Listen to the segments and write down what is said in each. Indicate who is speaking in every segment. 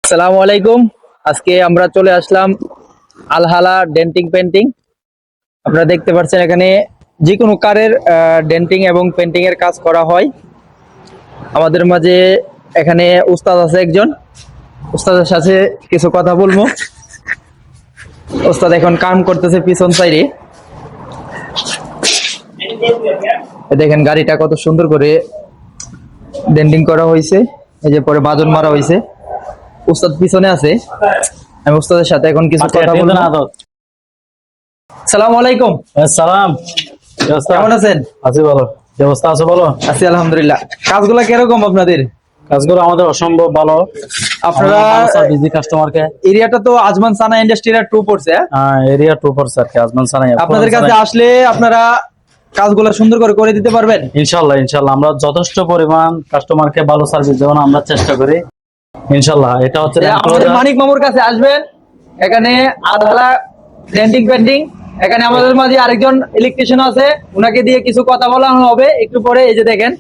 Speaker 1: আসসালামু আলাইকুম। আজকে আমরা চলে আসলাম আলহালা ডেন্টিং পেন্টিং। আপনারা দেখতে পাচ্ছেন এখানে যে কোনো কারের ডেন্টিং এবং পেন্টিং এর কাজ করা হয়। আমাদের মাঝে এখানে উস্তাদ আছে একজন, উস্তাদের সাথে কিছু কথা বলবো। উস্তাদ এখন কাম করতেছে পিছন সাইডে। দেখেন গাড়িটা কত সুন্দর করে ডেন্টিং করা হয়েছে, এই যে পরে বাজন মারা হয়েছে। উস্তাদ পিছনে আছে, আমি উস্তাদের সাথে এখন কিছু কথা বলবো। আসসালামু আলাইকুম।
Speaker 2: সালাম।
Speaker 1: কেমন আছেন?
Speaker 2: আছি ভালো। ব্যবস্থা আছে বলো?
Speaker 1: আছি আলহামদুলিল্লাহ। কাজগুলা কিরকম আপনাদের?
Speaker 2: কাজগুলো আমাদের অসম্ভব ভালো।
Speaker 1: আপনারা
Speaker 2: বিজি কাস্টমারকে
Speaker 1: এরিয়াটা তো আজমান সানা ইন্ডাস্ট্রিয়াল 2 পড়ছে।
Speaker 2: এরিয়া 2% আর কি আজমান সানাই।
Speaker 1: আপনাদের কাছে আসলে আপনারা কাজগুলো সুন্দর করে করে দিতে পারবেন
Speaker 2: ইনশাআল্লাহ। ইনশাআল্লাহ আমরা যথেষ্ট পরিমাণ কাস্টমারকে ভালো সার্ভিস দেওয়ার আমরা চেষ্টা করি ইনশাআল্লাহ। এটা হচ্ছে
Speaker 1: আমাদের মানিক মামুর কাছে আসবেন, এখানে আলহালা ডেন্টিং পেন্টিং। এখানে আমাদের মাঝে আরেকজন ইলেকট্রিশিয়ান আছে, উনাকে দিয়ে কিছু কথা বলা হবে একটু পরে। এই যে দেখেন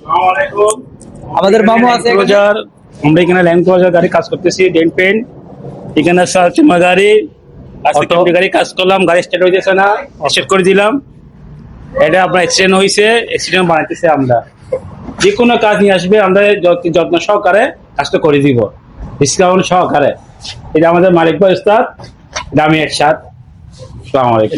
Speaker 1: আমাদের মামু আছে।
Speaker 3: আমরা এখানে ল্যান্ড ক্লোজার গাড়ি কাজ করতেছি, ডেন্ট পেন্ট। এখানে চুমা গাড়ি আজকে গাড়ি কাজ করলাম, গাড়ি স্টার্ট হইতেছে না, সেট করে দিলাম। এটা আপনার অ্যাক্সিডেন্ট হয়েছে, অ্যাক্সিডেন্ট বানাইতেছে। আমরা যে কোনো কাজ নিয়ে আসবে, আমরা যত্ন সহকারে কাজটা করে দিব, ডিসকাউন্ট সহকারে। এটা আমাদের মালিক ভাই উস্তাদ, আমি একসাথ। আসসালামু আলাইকুম।